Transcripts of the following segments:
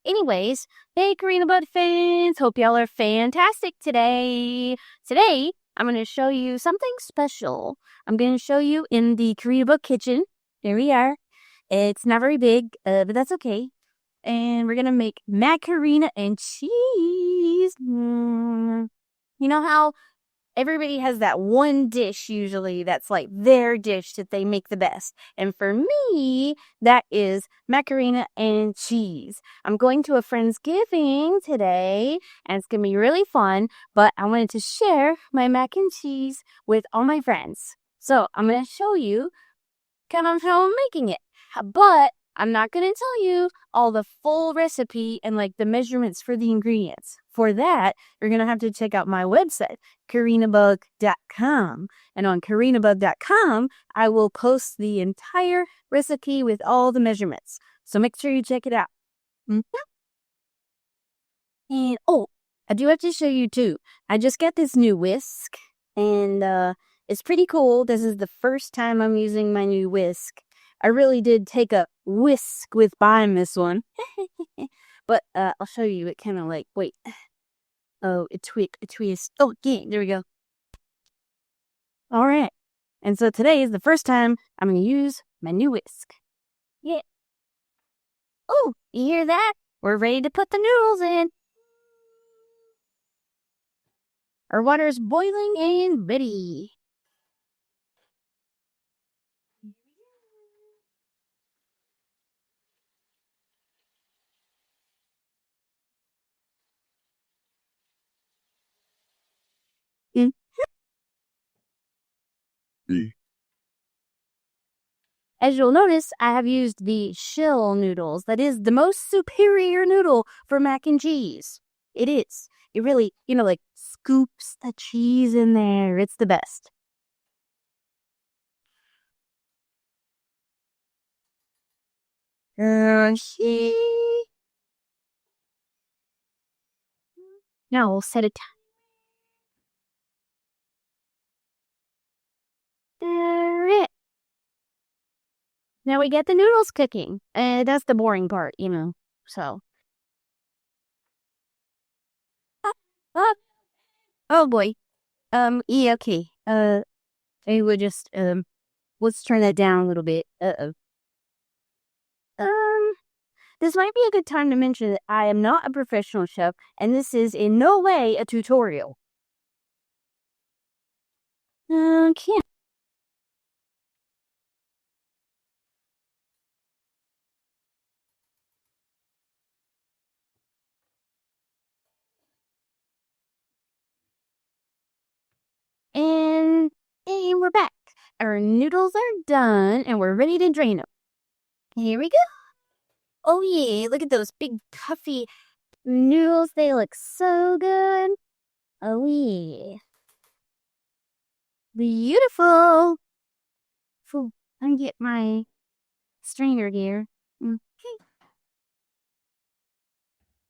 Anyways, hey, CoreniaBug fans. Hope y'all are fantastic today. Today, I'm going to show you something special. I'm going to show you in the CoreniaBug kitchen. There we are. It's not very big, but that's okay. And we're going to make macaroni and cheese. You know how everybody has that one dish usually that's like their dish that they make the best. And for me, that is macaroni and cheese. I'm going to a Friendsgiving today, and it's going to be really fun, but I wanted to share my mac and cheese with all my friends. So I'm going to show you kind of how I'm making it. But I'm not going to tell you all the full recipe and like the measurements for the ingredients. For that, you're going to have to check out my website, CoreniaBug.com. And on CoreniaBug.com, I will post the entire recipe with all the measurements. So make sure you check it out. And I do have to show you too. I just got this new whisk, and it's pretty cool. This is the first time I'm using my new whisk. I really did take a whisk with buying this one. But I'll show you. It kind of like, wait. Oh, it twists. Oh, yeah, there we go. All right. And so today is the first time I'm going to use my new whisk. Yeah. Oh, you hear that? We're ready to put the noodles in. Our water's boiling and ready. As you'll notice, I have used the shell noodles. That is the most superior noodle for mac and cheese. It is. It really, like scoops the cheese in there. It's the best. Now we'll set a timer. Now we get the noodles cooking. That's the boring part, so. Oh boy. Yeah, okay. Maybe we'll just, let's turn that down a little bit. This might be a good time to mention that I am not a professional chef, and this is in no way a tutorial. Okay. And we're back. Our noodles are done, and we're ready to drain them. Here we go. Oh yeah, look at those big puffy noodles. They look so good. Oh yeah. Beautiful. I'm gonna get my strainer here. Okay.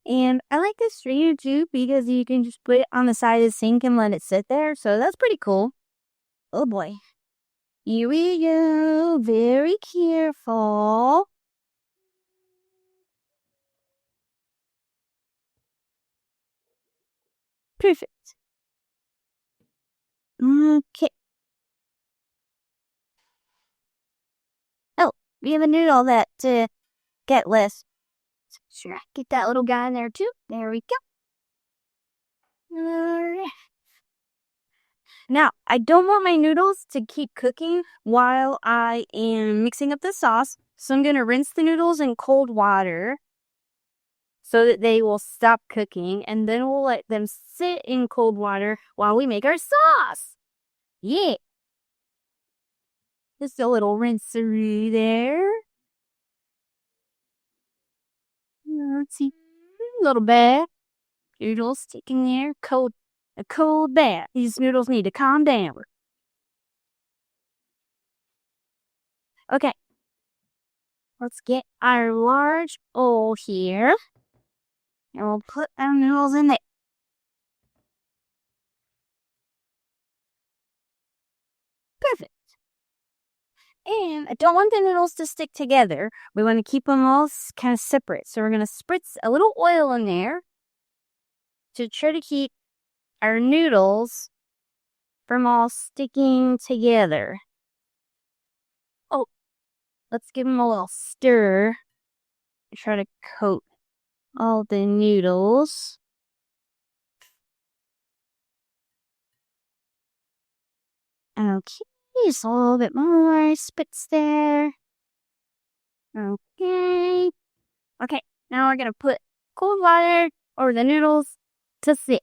And I like this strainer too because you can just put it on the side of the sink and let it sit there. So that's pretty cool. Oh boy. Here we go. Very careful. Perfect. Okay. Oh, we have a noodle that get less. Sure, get that little guy in there too. There we go. Alright. Now, I don't want my noodles to keep cooking while I am mixing up the sauce. So I'm going to rinse the noodles in cold water so that they will stop cooking. And then we'll let them sit in cold water while we make our sauce. Yeah. Just a little rinsery there. Let's see. A little bath. Noodles sticking there. A cold bath. These noodles need to calm down. Okay. Let's get our large bowl here. And we'll put our noodles in there. Perfect. And I don't want the noodles to stick together. We want to keep them all kind of separate. So we're going to spritz a little oil in there to try to keep our noodles from all sticking together. Oh, let's give them a little stir. Try to coat all the noodles. Okay, just a little bit more spits there. Okay. Okay, now we're gonna put cold water over the noodles to sit.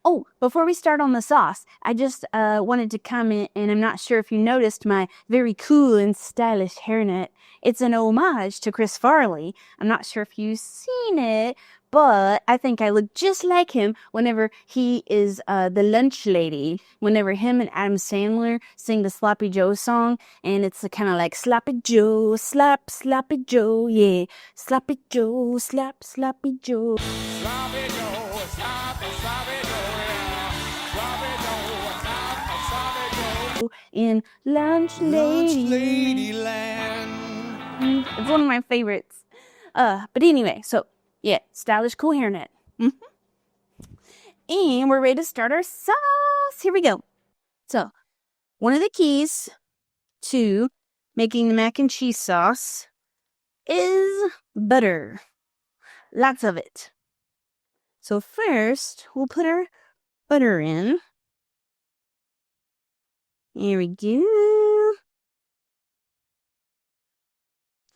Oh, before we start on the sauce, I just wanted to comment, and I'm not sure if you noticed my very cool and stylish hairnet. It's an homage to Chris Farley. I'm not sure if you've seen it, but I think I look just like him whenever he is the lunch lady. Whenever him and Adam Sandler sing the Sloppy Joe song, and it's kind of like Sloppy Joe, slap, Sloppy Joe, yeah. Sloppy Joe, slap, Sloppy Joe. Sloppy Joe, slap, Sloppy Joe. In Lunch Lady Land. It's one of my favorites. But anyway, so yeah, stylish cool hairnet. And we're ready to start our sauce. Here we go. So, one of the keys to making the mac and cheese sauce is butter. Lots of it. So first, we'll put our butter in. Here we go.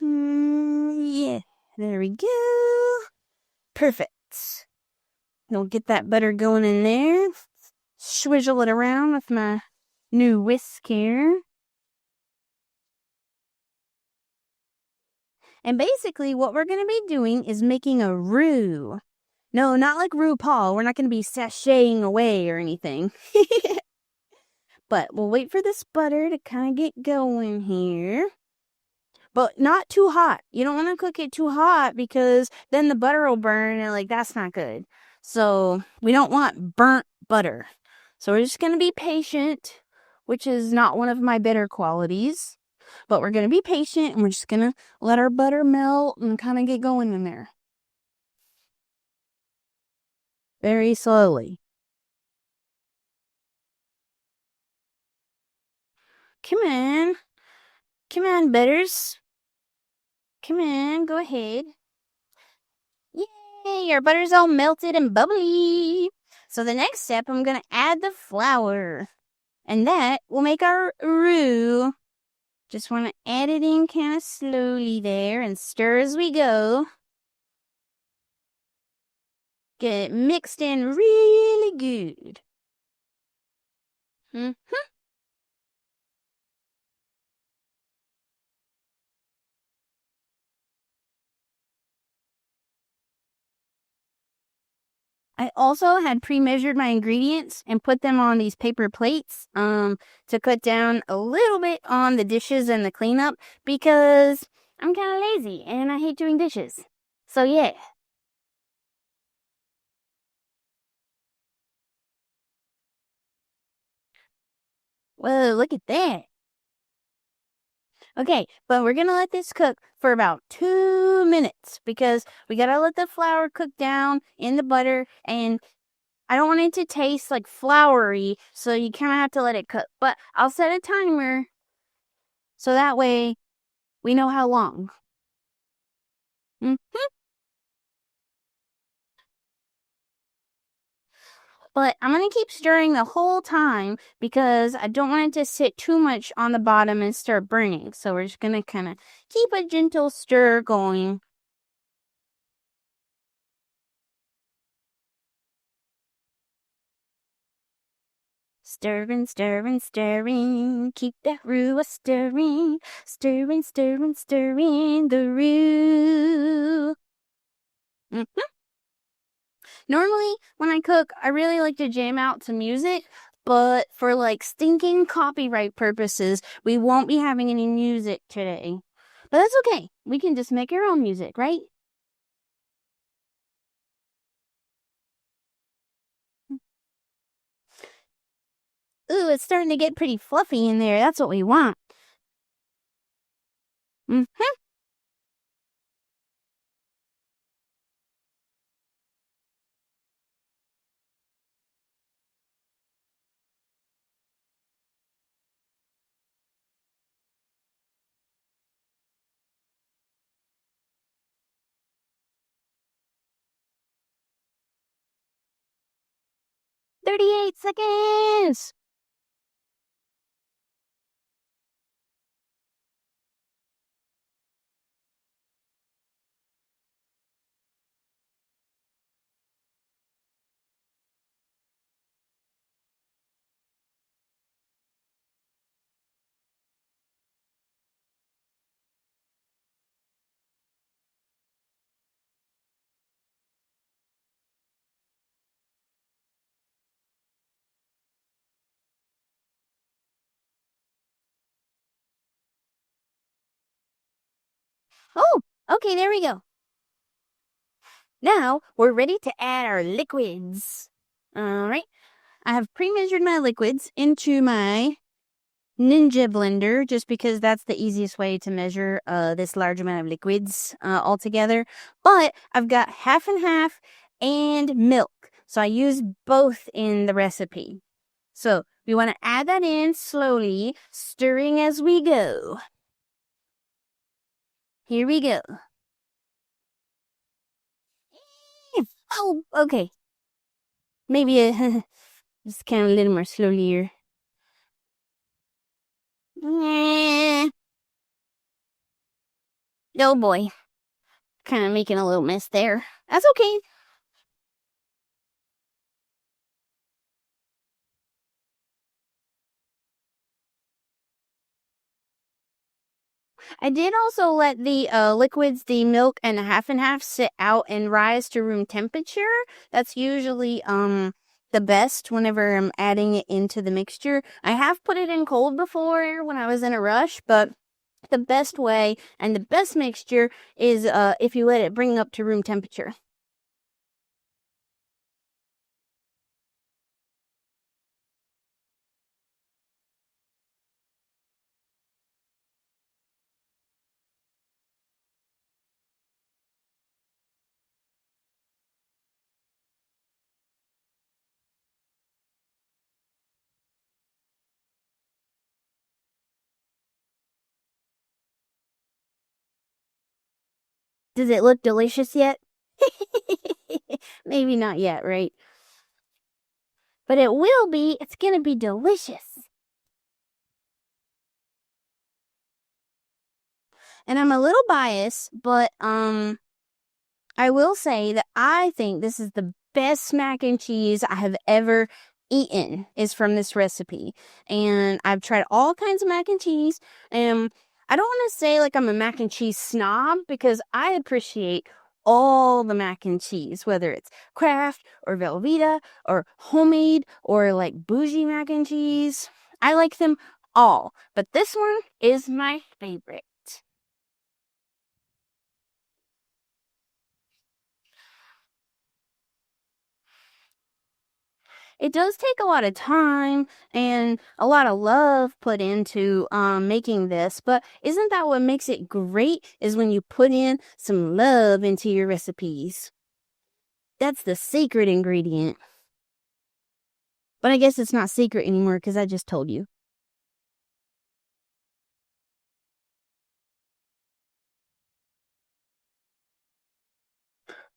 Yeah, there we go. Perfect. I'll get that butter going in there. Swizzle it around with my new whisk here. And basically what we're going to be doing is making a roux. No, not like RuPaul. We're not going to be sashaying away or anything. But we'll wait for this butter to kind of get going here. But not too hot. You don't want to cook it too hot because then the butter will burn and that's not good. So we don't want burnt butter. So we're just going to be patient, which is not one of my better qualities. But we're going to be patient and we're just going to let our butter melt and kind of get going in there. Very slowly. Come on. Come on, butters. Come on, go ahead. Yay, our butter's all melted and bubbly. So the next step, I'm going to add the flour. And that will make our roux. Just want to add it in kind of slowly there and stir as we go. Get it mixed in really good. I also had pre-measured my ingredients and put them on these paper plates to cut down a little bit on the dishes and the cleanup because I'm kind of lazy and I hate doing dishes. So yeah. Whoa, look at that. Okay, but we're going to let this cook for about 2 minutes because we got to let the flour cook down in the butter, and I don't want it to taste like floury, so you kind of have to let it cook. But I'll set a timer so that way we know how long. But I'm going to keep stirring the whole time because I don't want it to sit too much on the bottom and start burning. So we're just going to kind of keep a gentle stir going. Stirring, stirring, stirring. Keep that roux a-stirring. Stirring, stirring, stirring the roux. Normally, when I cook, I really like to jam out to music, but for stinking copyright purposes, we won't be having any music today. But that's okay. We can just make our own music, right? Ooh, it's starting to get pretty fluffy in there. That's what we want. Mm-hmm. 38 seconds. Oh, okay, there we go. Now we're ready to add our liquids. All right. I have pre-measured my liquids into my Ninja blender just because that's the easiest way to measure this large amount of liquids altogether. But I've got half and half and milk. So I use both in the recipe. So we want to add that in slowly, stirring as we go. Here we go. Oh, okay. Maybe just kind of a little more slowly here. Oh boy. Kind of making a little mess there. That's okay. I did also let the liquids, the milk and half, sit out and rise to room temperature. That's usually the best whenever I'm adding it into the mixture. I have put it in cold before when I was in a rush, but the best way and the best mixture is if you let it bring up to room temperature. Does it look delicious yet? Maybe not yet, right? But it will be. It's going to be delicious. And I'm a little biased, but I will say that I think this is the best mac and cheese I have ever eaten is from this recipe. And I've tried all kinds of mac and cheese. And I don't want to say like I'm a mac and cheese snob because I appreciate all the mac and cheese, whether it's Kraft or Velveeta or homemade or like bougie mac and cheese. I like them all. But this one is my favorite. It does take a lot of time and a lot of love put into making this, but isn't that what makes it great is when you put in some love into your recipes? That's the secret ingredient. But I guess it's not secret anymore because I just told you.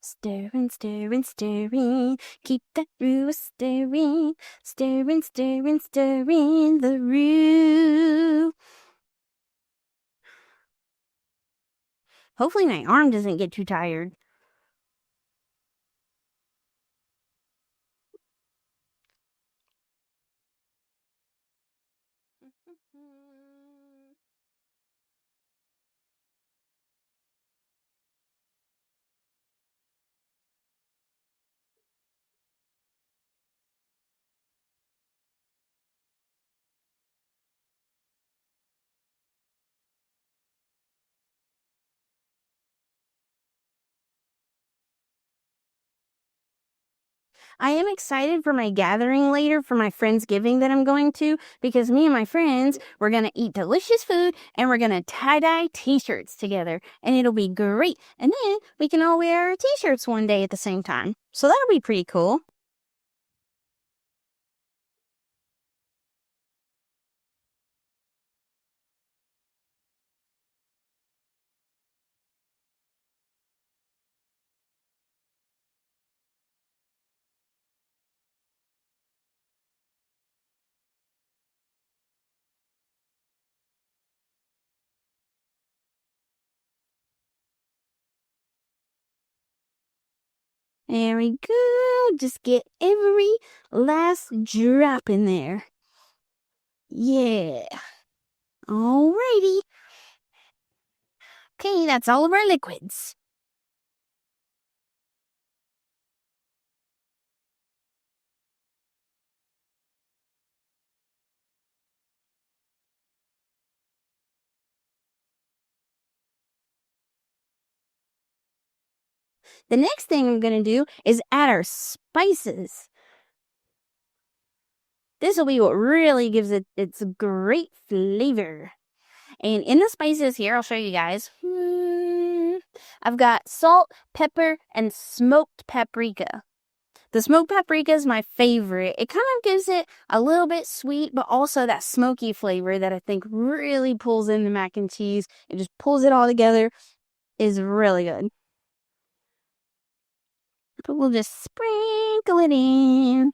Stirring, stirring, stirring. Keep that roux stirring. Stirring, stirring, stirring the roux. Hopefully my arm doesn't get too tired. I am excited for my gathering later for my Friendsgiving that I'm going to, because me and my friends, we're going to eat delicious food and we're going to tie-dye t-shirts together, and it'll be great. And then we can all wear our t-shirts one day at the same time. So that'll be pretty cool. There we go. Just get every last drop in there. Yeah. Alrighty. Okay, that's all of our liquids. The next thing I'm going to do is add our spices. This will be what really gives it its great flavor. And in the spices here, I'll show you guys. I've got salt, pepper, and smoked paprika. The smoked paprika is my favorite. It kind of gives it a little bit sweet, but also that smoky flavor that I think really pulls in the mac and cheese. It just pulls it all together. Is really good. But we'll just sprinkle it in.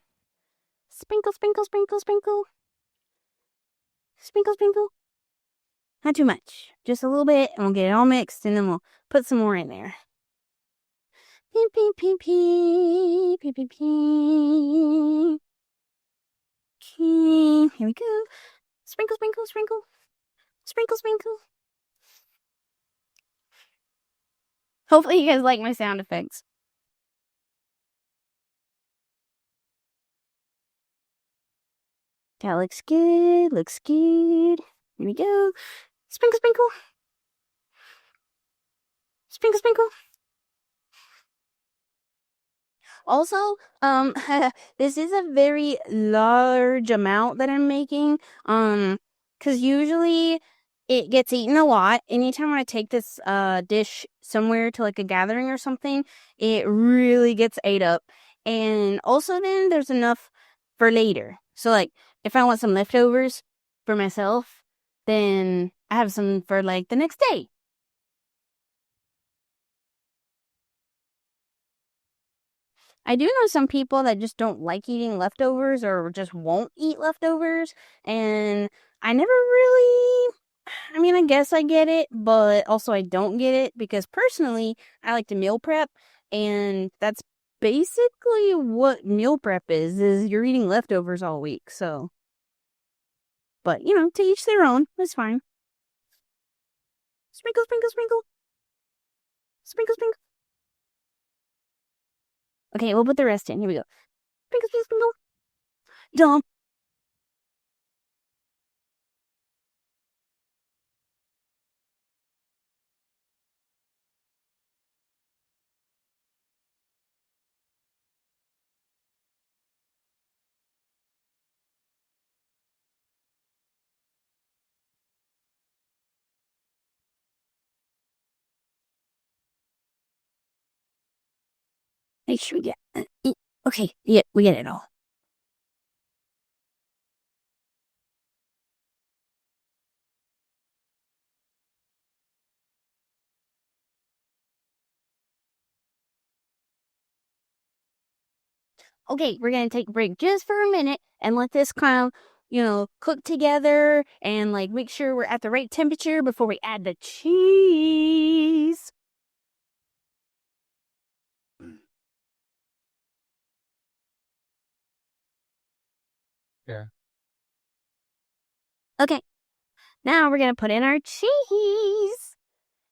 Sprinkle, sprinkle, sprinkle, sprinkle. Sprinkle, sprinkle. Not too much. Just a little bit, and we'll get it all mixed, and then we'll put some more in there. Ping, ping, ping, ping. Ping, ping, ping. Okay, here we go. Sprinkle, sprinkle, sprinkle. Sprinkle, sprinkle. Hopefully you guys like my sound effects. That looks good, looks good. Here we go. Sprinkle, sprinkle. Sprinkle, sprinkle. Also, this is a very large amount that I'm making, because usually it gets eaten a lot. Anytime I take this, dish somewhere to like a gathering or something, it really gets ate up. And also then there's enough for later. So like, if I want some leftovers for myself, then I have some for like the next day. I do know some people that just don't like eating leftovers or just won't eat leftovers. And I never really, I mean, I guess I get it, but also I don't get it because personally, I like to meal prep. And that's basically what meal prep is you're eating leftovers all week. So, but you know, to each their own. That's fine. Sprinkle, sprinkle, sprinkle. Sprinkle, sprinkle. Okay, we'll put the rest in. Here we go. Sprinkle, sprinkle, sprinkle. Dump. Make sure we get okay, yeah, we get it all. Okay, we're gonna take a break just for a minute and let this kind of, cook together and like make sure we're at the right temperature before we add the cheese. Yeah. Okay, now we're gonna put in our cheese.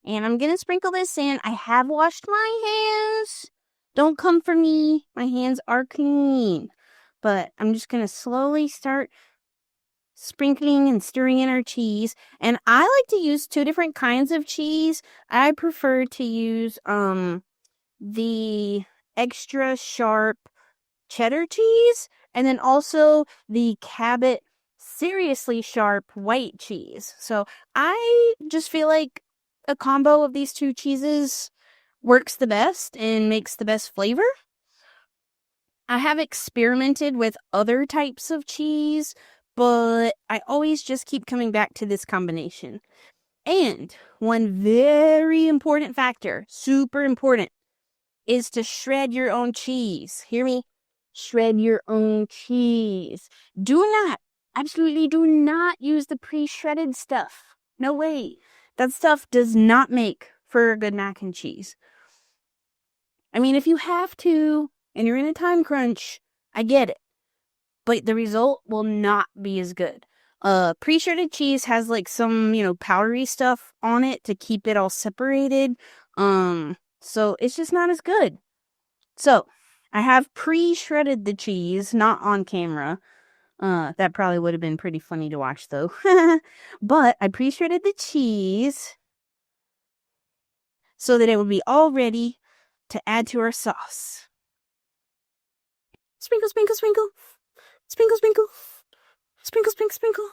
And I'm gonna sprinkle this in. I have washed my hands. Don't come for me. My hands are clean. But I'm just gonna slowly start sprinkling and stirring in our cheese. And I like to use two different kinds of cheese. I prefer to use the extra sharp cheddar cheese, and then also the Cabot seriously sharp white cheese. So I just feel like a combo of these two cheeses works the best and makes the best flavor. I have experimented with other types of cheese, but I always just keep coming back to this combination. And one very important factor, super important, is to shred your own cheese. Hear me? Shred your own cheese. Do not, absolutely do not use the pre-shredded stuff. No way. That stuff does not make for a good mac and cheese. I mean, if you have to and you're in a time crunch, I get it. But the result will not be as good. Pre-shredded cheese has like some, powdery stuff on it to keep it all separated. So it's just not as good. So I have pre-shredded the cheese, not on camera. That probably would have been pretty funny to watch though. But I pre-shredded the cheese so that it would be all ready to add to our sauce. Sprinkle, sprinkle, sprinkle. Sprinkle, sprinkle. Sprinkle, sprinkle, sprinkle.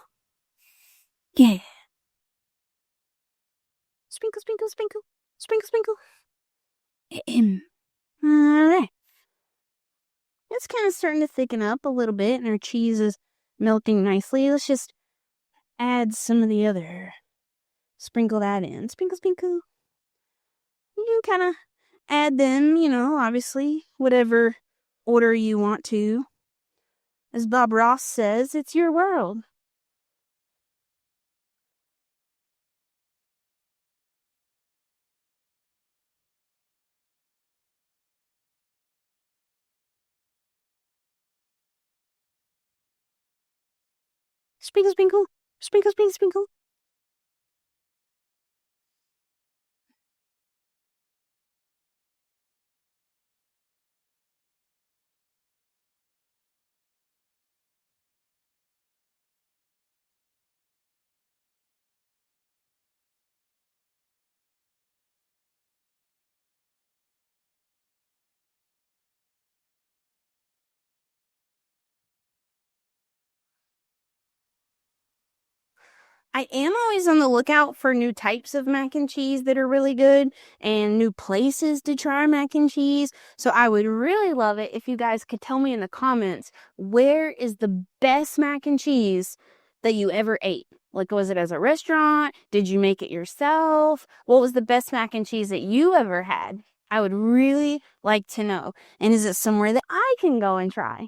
Yeah. Sprinkle, sprinkle, sprinkle. Sprinkle, sprinkle. Alright. It's kind of starting to thicken up a little bit and our cheese is melting nicely. Let's just add some of the other. Sprinkle that in. Sprinkle, sprinkle. You can kind of add them, obviously, whatever order you want to. As Bob Ross says, it's your world. Sprinkle, sprinkle. Sprinkle, sprinkle, sprinkle. I am always on the lookout for new types of mac and cheese that are really good and new places to try mac and cheese. So I would really love it if you guys could tell me in the comments, where is the best mac and cheese that you ever ate? Like, was it as a restaurant? Did you make it yourself? What was the best mac and cheese that you ever had? I would really like to know. And is it somewhere that I can go and try?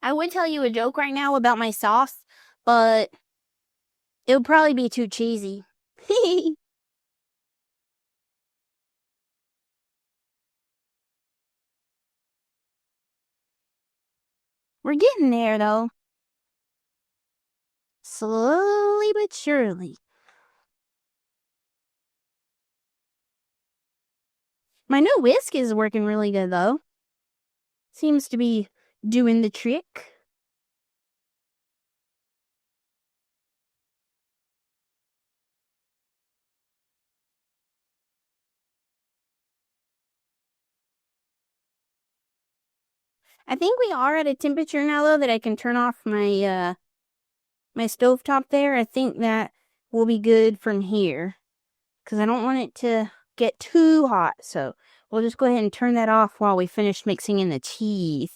I would tell you a joke right now about my sauce, but it would probably be too cheesy. We're getting there, though. Slowly but surely. My new whisk is working really good, though. Seems to be doing the trick. I think we are at a temperature now, though, that I can turn off my stovetop there. I think that will be good from here, because I don't want it to get too hot. So we'll just go ahead and turn that off while we finish mixing in the cheese.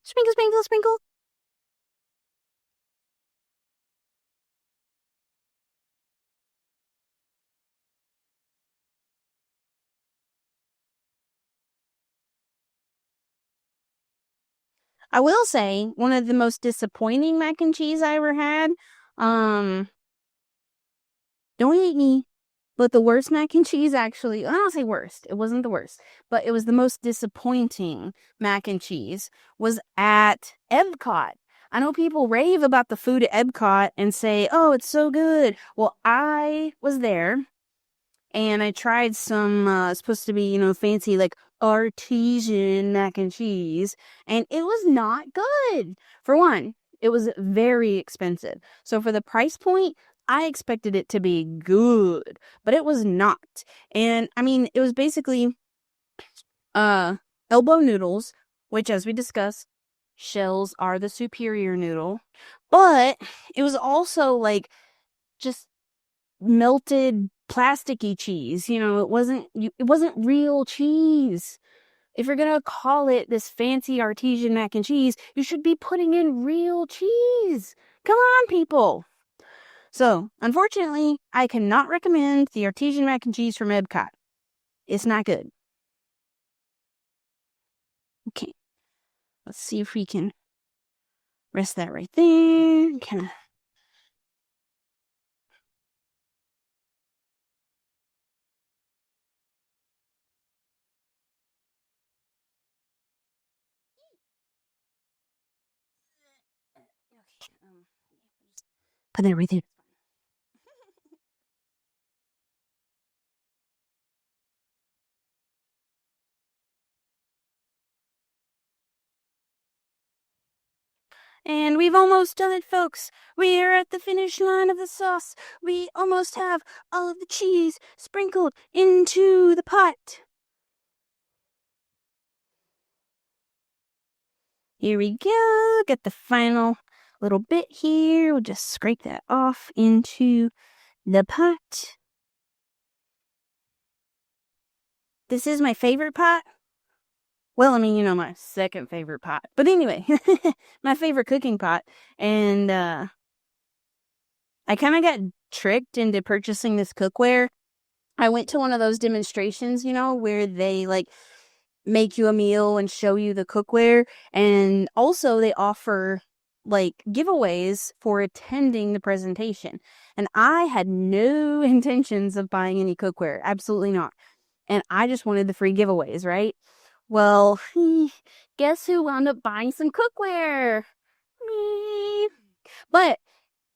Sprinkle, sprinkle, sprinkle. I will say, one of the most disappointing mac and cheese I ever had, don't eat me, But the worst mac and cheese, actually, I don't say worst, it wasn't the worst, but it was the most disappointing mac and cheese, was at Epcot. I know people rave about the food at Epcot and say, oh, it's so good. Well, I was there and I tried some, supposed to be, fancy, like artesian mac and cheese, and it was not good. For one, it was very expensive. So for the price point, I expected it to be good, but it was not. And I mean, it was basically uh elbow noodles, which, as we discussed, shells are the superior noodle, but it was also like just melted plasticky cheese. It wasn't real cheese. If you're gonna call it this fancy artesian mac and cheese, you should be putting in real cheese. Come on, people. So, unfortunately, I cannot recommend the artesian mac and cheese from Epcot. It's not good. Okay, let's see if we can rest that right there. Kind of. Put that right there. And we've almost done it, folks. We are at the finish line of the sauce. We almost have all of the cheese sprinkled into the pot. Here we go. Got the final little bit here. We'll just scrape that off into the pot. This is my favorite pot. Well, I mean, my second favorite pot. But anyway, my favorite cooking pot. And I kind of got tricked into purchasing this cookware. I went to one of those demonstrations, where they like make you a meal and show you the cookware. And also they offer like giveaways for attending the presentation. And I had no intentions of buying any cookware. Absolutely not. And I just wanted the free giveaways, right? Well, guess who wound up buying some cookware? Me. But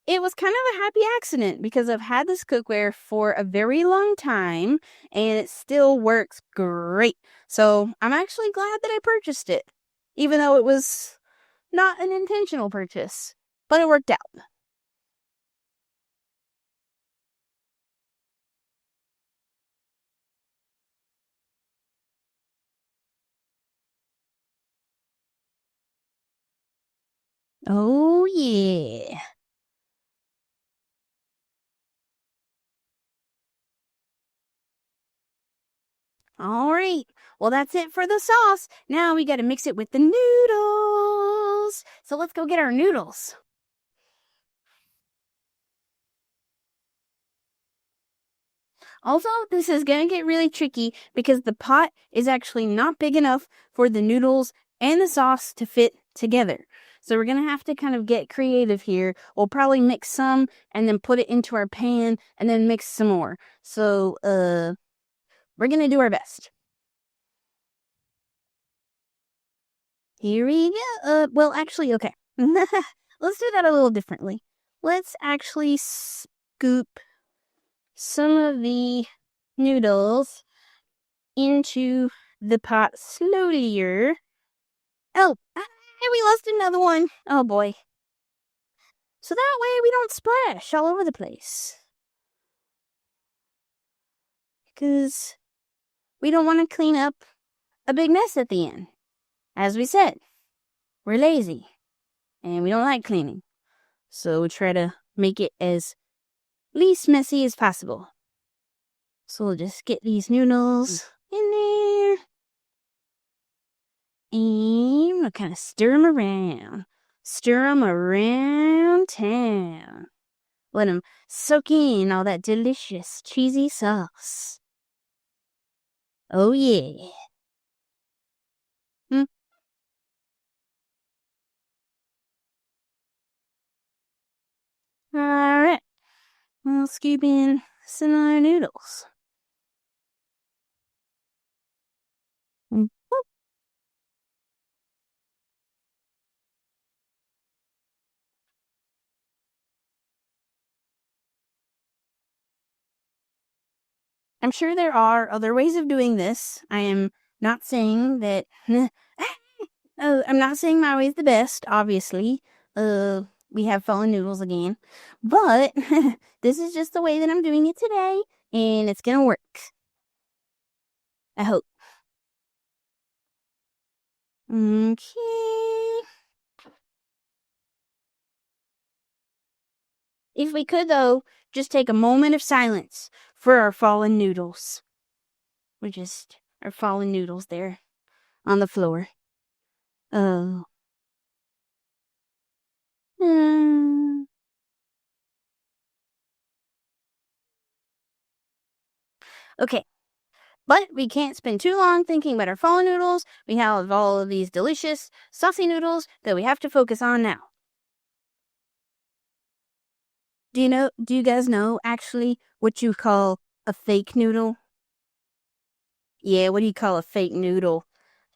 it was kind of a happy accident because I've had this cookware for a very long time and it still works great. So I'm actually glad that I purchased it, even though it was not an intentional purchase, but it worked out. Oh, yeah. All right. Well, that's it for the sauce. Now we got to mix it with the noodles. So let's go get our noodles. Also, this is going to get really tricky because the pot is actually not big enough for the noodles and the sauce to fit together. So we're going to have to kind of get creative here. We'll probably mix some and then put it into our pan and then mix some more. So, we're going to do our best. Here we go. Well, actually, okay. Let's do that a little differently. Let's actually scoop some of the noodles into the pot slowly. Oh, we lost another one. Oh boy. So that way we don't splash all over the place. Because we don't want to clean up a big mess at the end. As we said, we're lazy and we don't like cleaning. So we try to make it as least messy as possible. So we'll just get these noodles in there. And we'll kind of stir them around. Stir them around town. Let them soak in all that delicious cheesy sauce. Oh, yeah. Hmm. All right. We'll scoop in similar noodles. I'm sure there are other ways of doing this. I am not saying that. I'm not saying my way is the best, obviously. We have fallen noodles again. But this is just the way that I'm doing it today, and it's gonna work. I hope. Okay. If we could, though, just take a moment of silence for our fallen noodles. We're just our fallen noodles there on the floor. Oh. Okay. But we can't spend too long thinking about our fallen noodles. We have all of these delicious, saucy noodles that we have to focus on now. Do you guys know, actually, what you call a fake noodle? Yeah, what do you call a fake noodle?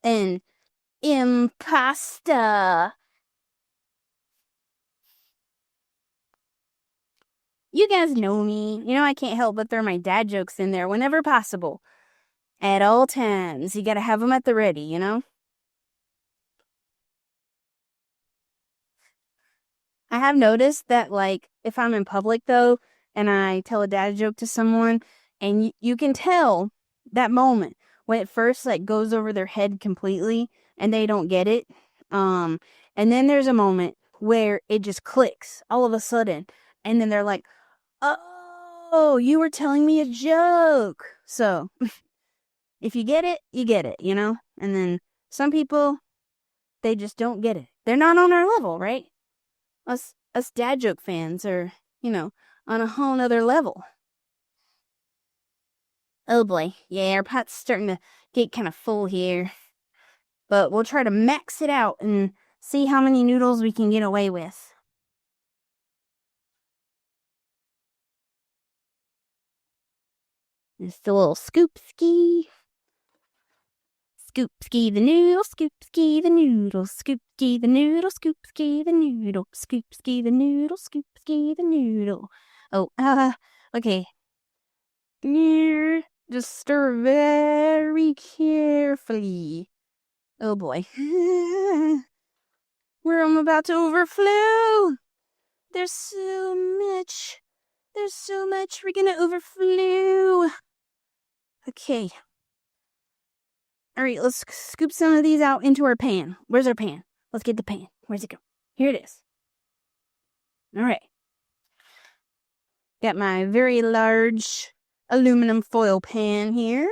An impasta. You guys know me. You know I can't help but throw my dad jokes in there whenever possible. At all times. You gotta have them at the ready, you know? I have noticed that, like, if I'm in public, though, and I tell a dad joke to someone, and you can tell that moment when it first, like, goes over their head completely, and they don't get it. And then there's a moment where it just clicks all of a sudden, and then they're like, oh, you were telling me a joke. So, if you get it, you know? And then some people, they just don't get it. They're not on our level, right? Us dad joke fans are, on a whole nother level. Oh boy, yeah, our pot's starting to get kind of full here. But we'll try to max it out and see how many noodles we can get away with. Just a little scoop ski. Scoop ski the noodle, scoop ski the noodle, scoop ski the noodle, scoop ski the noodle, scoop ski the noodle, scoop ski the noodle. Oh, okay. Just stir very carefully. Oh boy. I'm about to overflow. There's so much. We're gonna overflow. Okay. All right, let's scoop some of these out into our pan. Where's our pan? Let's get the pan. Where's it go? Here it is. All right. Got my very large aluminum foil pan here.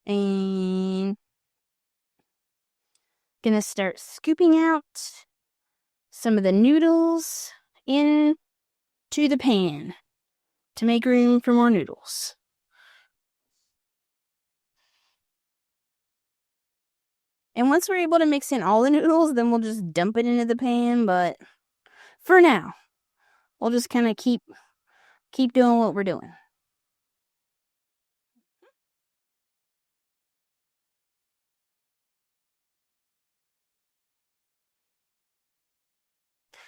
And gonna start scooping out some of the noodles into the pan to make room for more noodles. And once we're able to mix in all the noodles, then we'll just dump it into the pan. But for now, we'll just kind of keep doing what we're doing.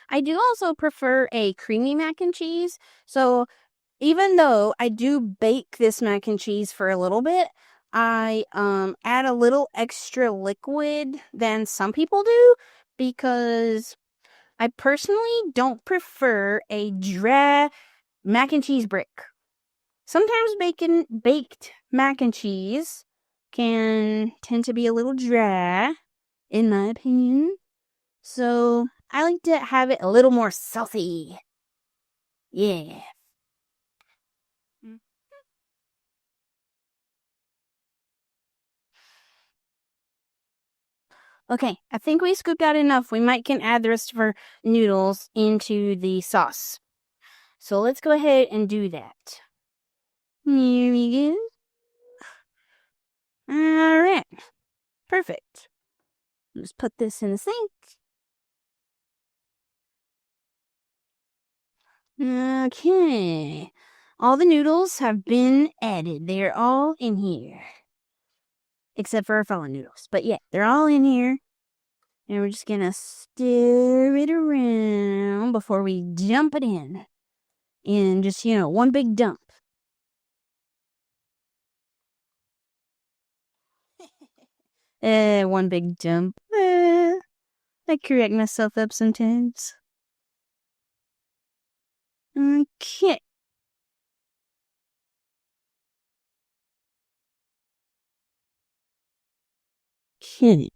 I do also prefer a creamy mac and cheese. So even though I do bake this mac and cheese for a little bit, I add a little extra liquid than some people do because I personally don't prefer a dry mac and cheese brick. Sometimes baked mac and cheese can tend to be a little dry, in my opinion. So I like to have it a little more saucy. Yeah. Okay, I think we scooped out enough. We might can add the rest of our noodles into the sauce. So let's go ahead and do that. Here we go. Alright. Perfect. Let's put this in the sink. Okay. all the noodles have been added. They're all in here. Except for our fallen noodles. But yeah, they're all in here. And we're just gonna stir it around before we dump it in. And just, one big dump. One big dump. I correct myself up sometimes. Okay. Okay.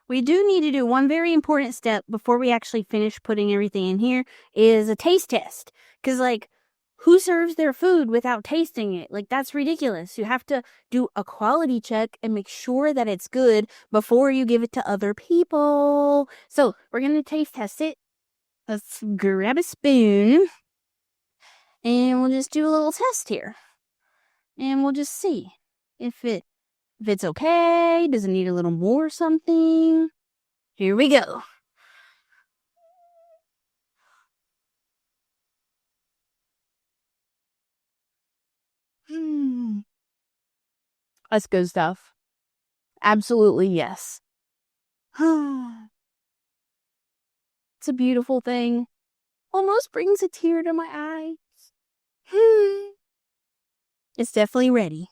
We do need to do one very important step before we actually finish putting everything in here is a taste test. Because, who serves their food without tasting it? That's ridiculous. You have to do a quality check and make sure that it's good before you give it to other people. So, we're going to taste test it. Let's grab a spoon. And we'll just do a little test here. And we'll just see if it's okay. Does it need a little more something? Here we go. That's good stuff. Absolutely, yes. It's a beautiful thing. Almost brings a tear to my eye. It's definitely ready.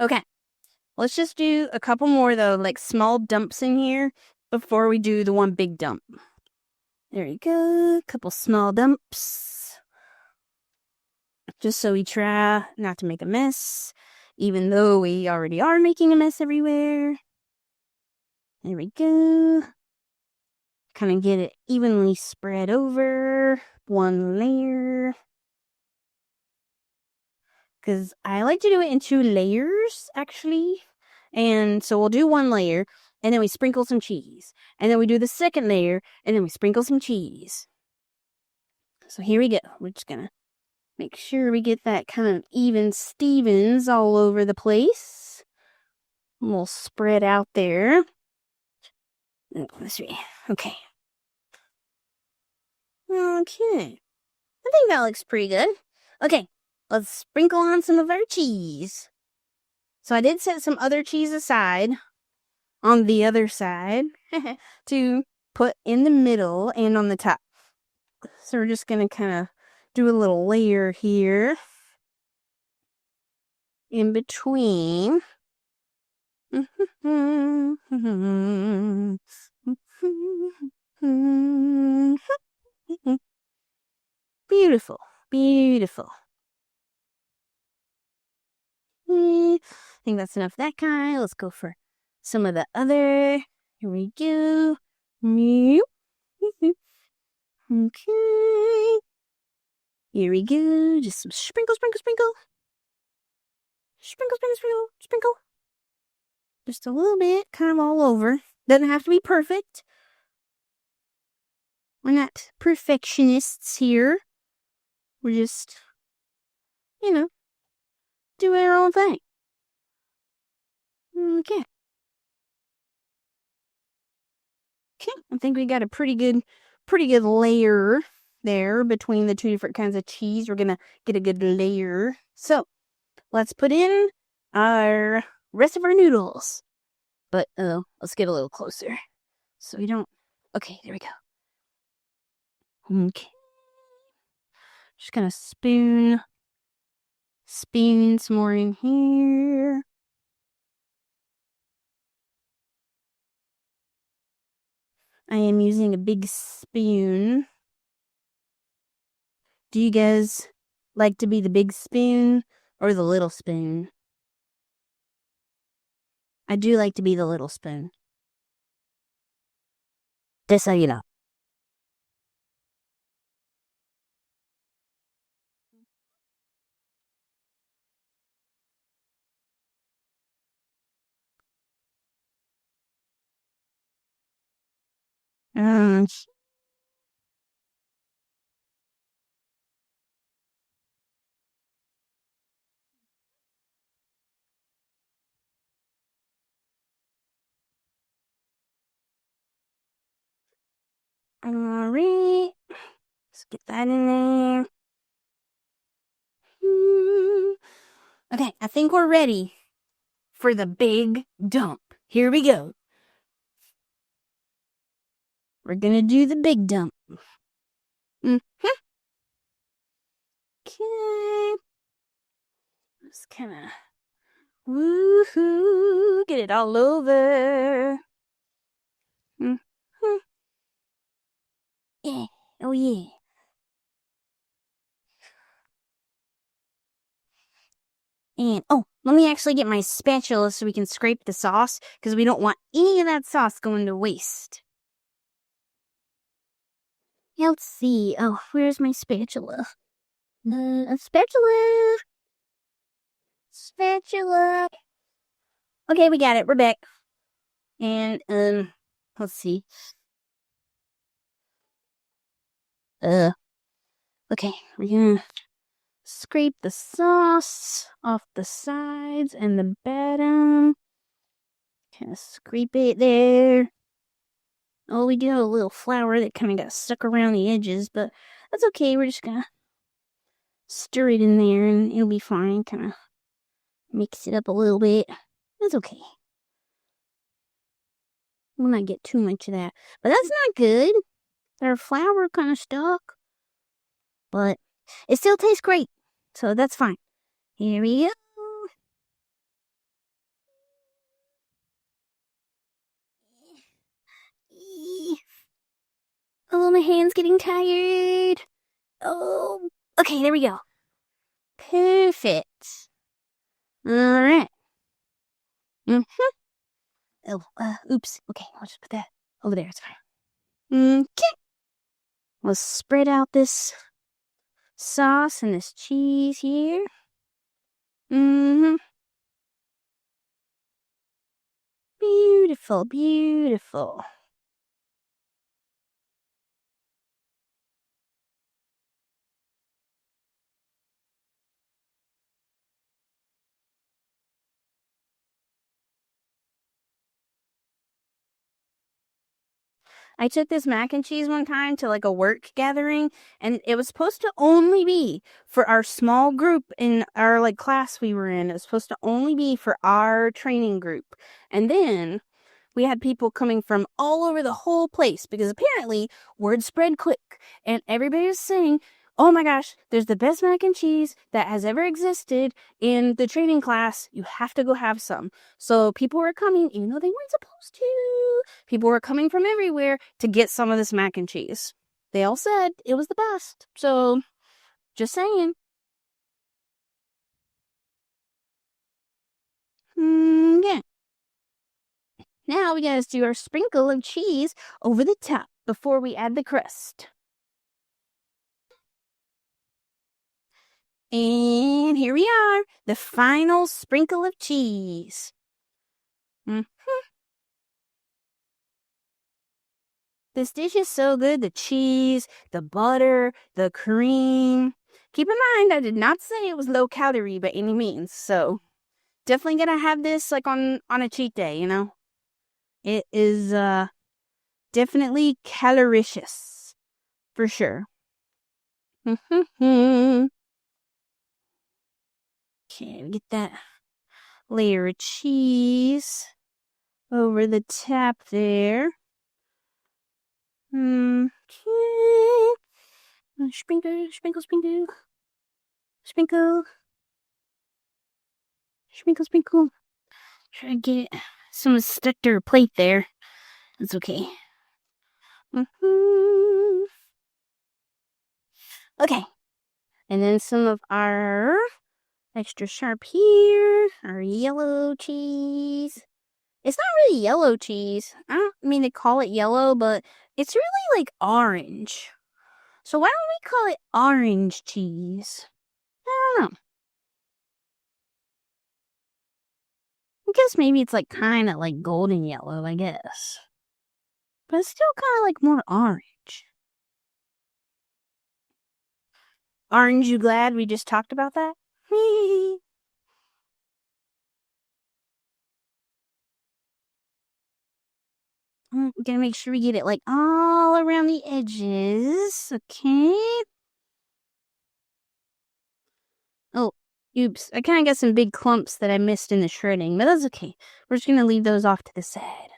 Okay. Let's just do a couple more, though, small dumps in here before we do the one big dump. There you go. A couple small dumps. Just so we try not to make a mess, even though we already are making a mess everywhere. There we go. Kind of get it evenly spread over one layer. Because I like to do it in 2 layers, actually. And so we'll do 1 layer, and then we sprinkle some cheese. And then we do the second layer, and then we sprinkle some cheese. So here we go. We're just going to make sure we get that kind of even Stevens all over the place. And we'll spread out there. Let's see. Okay. Okay. I think that looks pretty good. Okay. Let's sprinkle on some of our cheese. So I did set some other cheese aside on the other side to put in the middle and on the top. So we're just going to kind of do a little layer here in between. Beautiful, beautiful. I think that's enough of that kind. Let's go for some of the other. Here we go. Okay. Here we go. Just some sprinkle, sprinkle, sprinkle. Sprinkle, sprinkle, sprinkle, sprinkle. Just a little bit, kind of all over. Doesn't have to be perfect. We're not perfectionists here. We're just, doing our own thing. Okay. Okay, I think we got a pretty good layer there between the 2 different kinds of cheese. We're gonna get a good layer. So, let's put in our rest of our noodles. But, let's get a little closer. So we don't... Okay, there we go. Okay. Just gonna spoon some more in here. I am using a big spoon. Do you guys like to be the big spoon or the little spoon? I do like to be the little spoon. Just so you know. Um, Alright. Let's get that in there. Okay, I think we're ready for the big dump. Here we go. We're gonna do the big dump. Okay. Just kind of woohoo, get it all over. Yeah, oh yeah. And, oh, let me actually get my spatula so we can scrape the sauce, because we don't want any of that sauce going to waste. Yeah, let's see. Oh, where's my spatula? Spatula! Spatula! Okay, we got it. We're back. And, let's see. Okay, we're gonna scrape the sauce off the sides and the bottom. Kind of scrape it there. Oh, we do have a little flour that kind of got stuck around the edges, but that's okay. We're just gonna stir it in there and it'll be fine. Kind of mix it up a little bit. That's okay. We'll not get too much of that. But that's not good. Our flour kind of stuck. But it still tastes great. So that's fine. Here we go. Oh, my hand's getting tired. Oh, okay, there we go. Perfect. All right. Oh, oops. Okay, I'll just put that over there. It's fine. Okay. Let's spread out this sauce and this cheese here. Beautiful, beautiful. I took this mac and cheese one time to like a work gathering, and it was supposed to only be for our small group in our like class we were in. It was supposed to only be for our training group. And then we had people coming from all over the whole place because apparently word spread quick and everybody was saying, oh my gosh, there's the best mac and cheese that has ever existed in the training class. You have to go have some. So people were coming, even though they weren't supposed to. People were coming from everywhere to get some of this mac and cheese. They all said it was the best. So, just saying. Yeah. Now we gotta do our sprinkle of cheese over the top before we add the crust. And here we are, the final sprinkle of cheese. This dish is so good. The cheese, the butter, the cream. Keep in mind, I did not say it was low calorie by any means. So definitely gonna have this like on a cheat day, you know. It is definitely caloricious for sure. Okay, get that layer of cheese over the top there. Okay. Sprinkle, sprinkle, sprinkle. Sprinkle. Sprinkle, sprinkle. Try to get some stuck to her plate there. That's okay. Okay. And then some of our extra sharp here, our yellow cheese. It's not really yellow cheese. I don't mean to call it yellow, but it's really like orange. So why don't we call it orange cheese? I don't know. I guess maybe it's like kind of like golden yellow, I guess. But it's still kind of like more orange. Aren't you glad we just talked about that? Gotta make sure we get it like all around the edges. Okay. Oh, oops. I kind of got some big clumps that I missed in the shredding, but that's okay. We're just gonna leave those off to the side.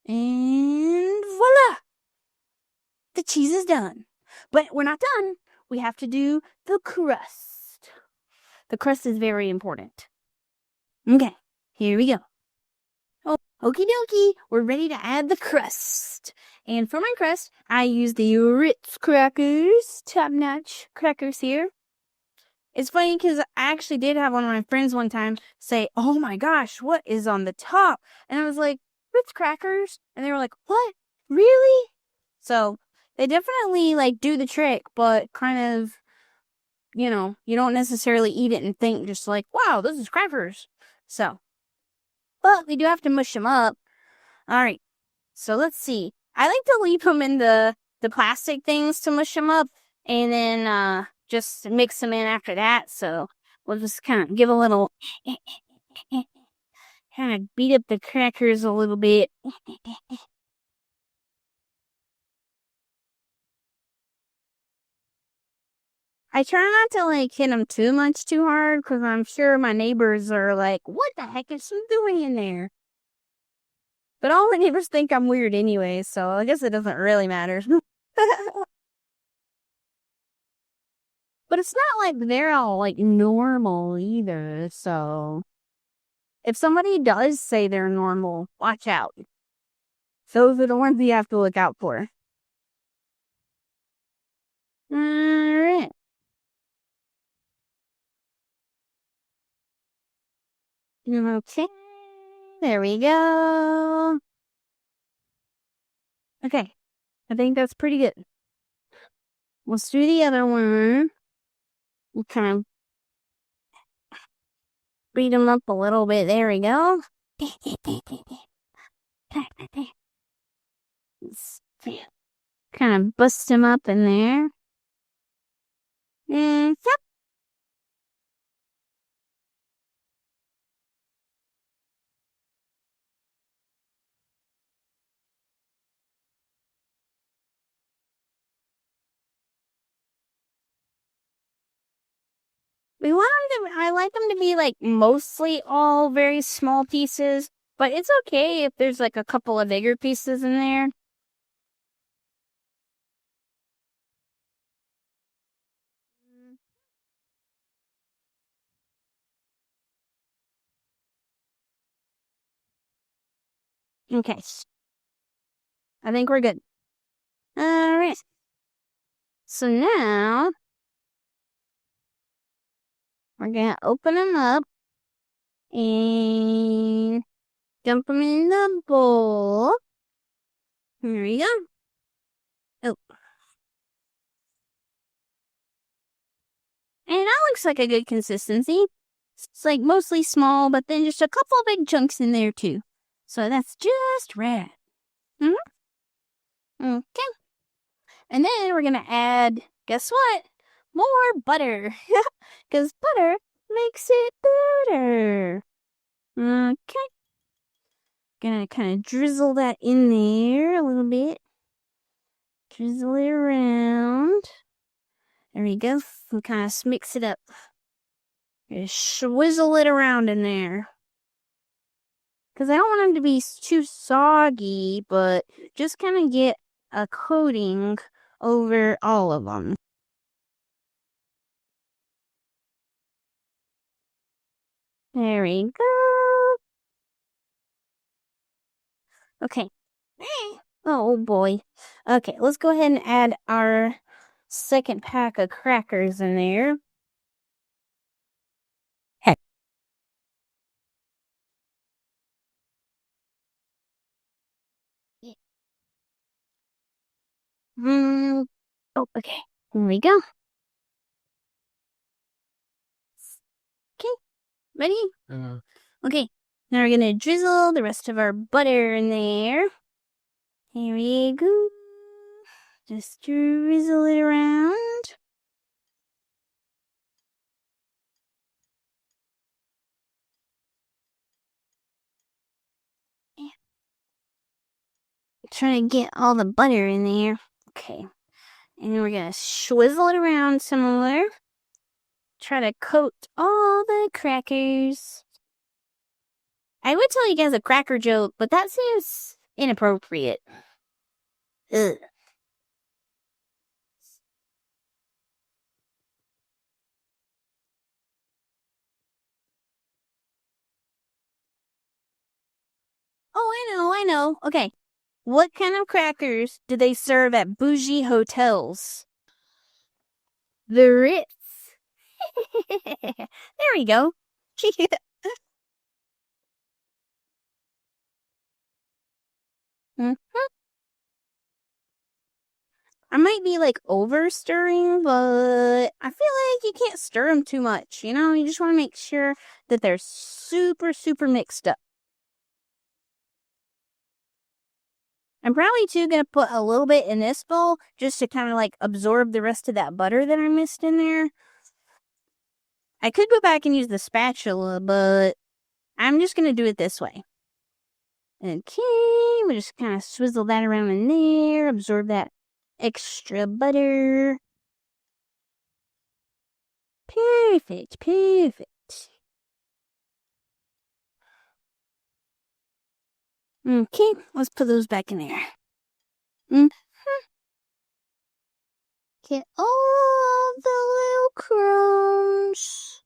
And voila! The cheese is done. But we're not done. We have to do the crust. The crust is very important. Okay, here we go. Oh, okie dokie, we're ready to add the crust. And for my crust, I use the Ritz crackers, top-notch crackers here. It's funny because I actually did have one of my friends one time say, "Oh my gosh, what is on the top?" And I was like, "Ritz crackers." And they were like, "What? Really?" So they definitely like do the trick, but kind of, you don't necessarily eat it and think just like, "Wow, this is crackers." So, but we do have to mush them up. All right. So let's see. I like to leave them in the plastic things to mush them up, and then just mix them in after that. So we'll just kind of give a little, kind of beat up the crackers a little bit. I try not to like hit them too much too hard because I'm sure my neighbors are like, "What the heck is she doing in there?" But all my neighbors think I'm weird anyway, so I guess it doesn't really matter. But it's not like they're all like normal either, so if somebody does say they're normal, watch out. Those are the ones you have to look out for. Alright. Okay. There we go. Okay. I think that's pretty good. Let's do the other one. We'll kind of beat them up a little bit. There we go. Kind of bust them up in there. And yep. I like them to be like mostly all very small pieces, but it's okay if there's like a couple of bigger pieces in there. Okay. I think we're good. Alright. So now we're gonna open them up and dump them in the bowl. Here we go. Oh. And that looks like a good consistency. It's like mostly small, but then just a couple big chunks in there too. So that's just right. Okay. And then we're gonna add, guess what? More butter. Because butter makes it better. Okay. Gonna kind of drizzle that in there a little bit. Drizzle it around. There we go. And kind of mix it up. Just swizzle it around in there. Because I don't want them to be too soggy, but just kind of get a coating over all of them. There we go. Okay. Oh boy. Okay, let's go ahead and add our second pack of crackers in there. Heck. Oh, okay. Here we go. Okay. Ready? Okay. Now we're gonna drizzle the rest of our butter in there. Here we go. Just drizzle it around. Trying to get all the butter in there. Okay. And then we're going to swizzle it around some more. Try to coat all the crackers. I would tell you guys a cracker joke, but that seems inappropriate. Ugh. Oh, I know. Okay. What kind of crackers do they serve at bougie hotels? The Ritz. There we go. Mhm. I might be like over stirring, but I feel like you can't stir them too much. You know, you just want to make sure that they're super, super mixed up. I'm probably too gonna put a little bit in this bowl just to kind of like absorb the rest of that butter that I missed in there. I could go back and use the spatula, but I'm just gonna do it this way. Okay, we'll just kind of swizzle that around in there, absorb that extra butter. Perfect, perfect. Okay, let's put those back in there. Get all the little crumbs.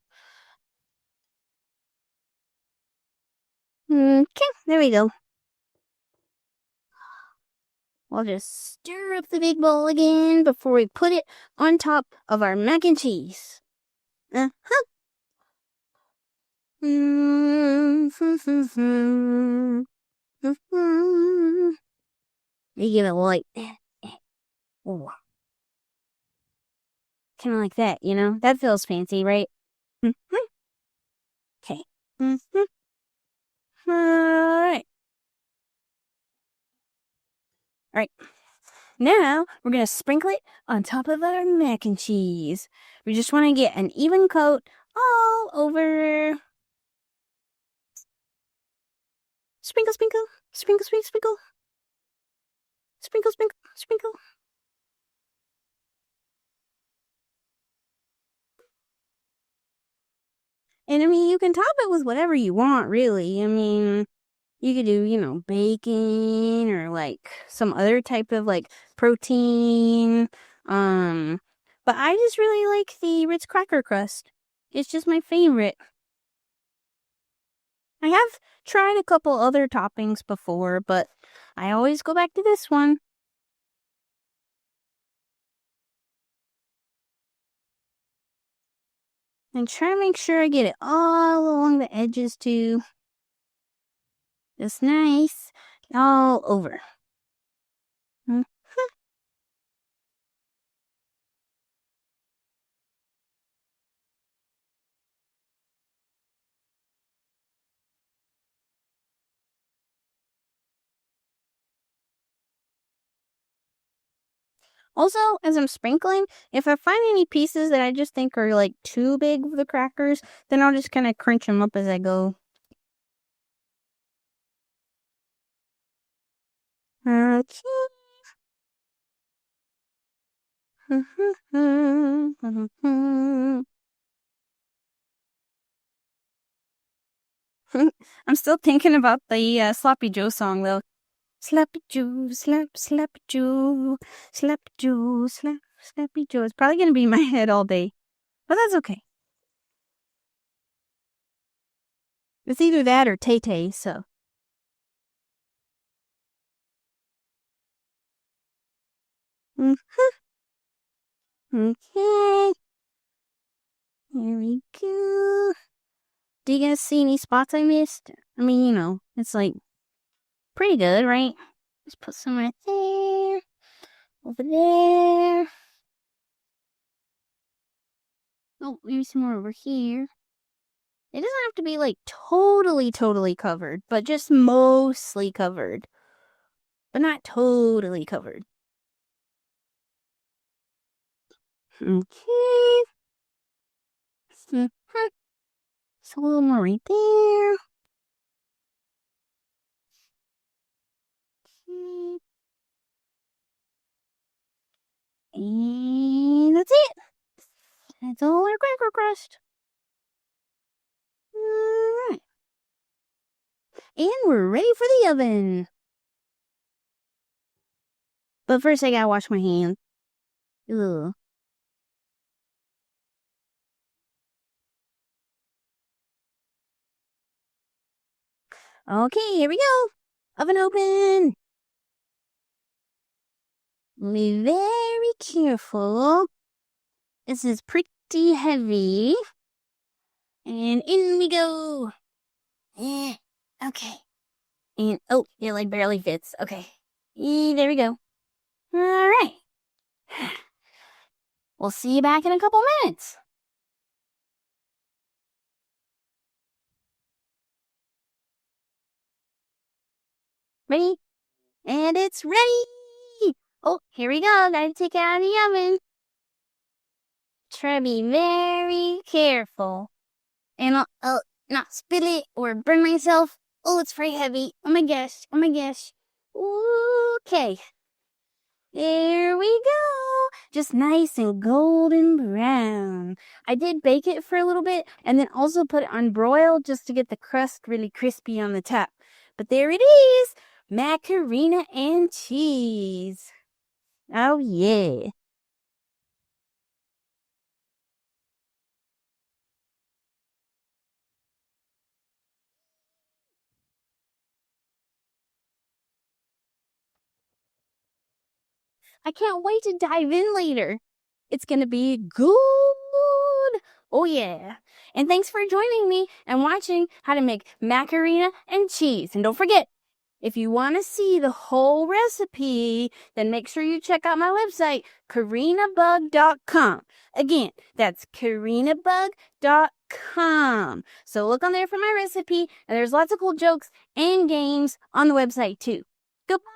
Okay, there we go. We'll just stir up the big bowl again before we put it on top of our mac and cheese. Uh-huh. You give it light. Kind of like that, you know? That feels fancy, right? Okay. Alright. Alright. Now, we're going to sprinkle it on top of our mac and cheese. We just want to get an even coat all over. Sprinkle, sprinkle, sprinkle, sprinkle, sprinkle. Sprinkle, sprinkle, sprinkle. And I mean, you can top it with whatever you want, really. I mean, you could do, you know, bacon or like some other type of like protein. But I just really like the Ritz cracker crust. It's just my favorite. I have tried a couple other toppings before, but I always go back to this one. And try to make sure I get it all along the edges too. Just nice. All over. Also, as I'm sprinkling, if I find any pieces that I just think are like too big for the crackers, then I'll just kind of crunch them up as I go. Okay. I'm still thinking about the Sloppy Joe song though. Slappy Joe, slap, slappy Joe, slappy Joe, slap, slappy Joe. It's probably gonna be in my head all day, but that's okay. It's either that or Tay Tay, so. Okay. Here we go. Do you guys see any spots I missed? I mean, you know, it's like pretty good, right? Let's put some right there. Over there. Oh, maybe some more over here. It doesn't have to be like totally covered, but just mostly covered. But not totally covered. Okay. So a little more right there. Okay. And that's it. That's all our cracker crust. Alright. And we're ready for the oven. But first I gotta wash my hands. Ugh. Okay, here we go. Oven open. Be very careful. This is pretty heavy. And in we go. Okay. And oh, it like barely fits. Okay. There we go. All right. We'll see you back in a couple minutes. Ready? And it's ready. Oh, here we go. Gotta take it out of the oven. Try to be very careful. And I'll not spill it or burn myself. Oh, it's very heavy. Oh my gosh. Oh my gosh. Okay. There we go. Just nice and golden brown. I did bake it for a little bit and then also put it on broil just to get the crust really crispy on the top. But there it is. MaCorenia and cheese. Oh yeah. I can't wait to dive in later. It's going to be good. Oh, yeah. And thanks for joining me and watching how to make MaCorenia and cheese. And don't forget, if you want to see the whole recipe, then make sure you check out my website, CoreniaBug.com. Again, that's CoreniaBug.com. So look on there for my recipe, and there's lots of cool jokes and games on the website too. Goodbye.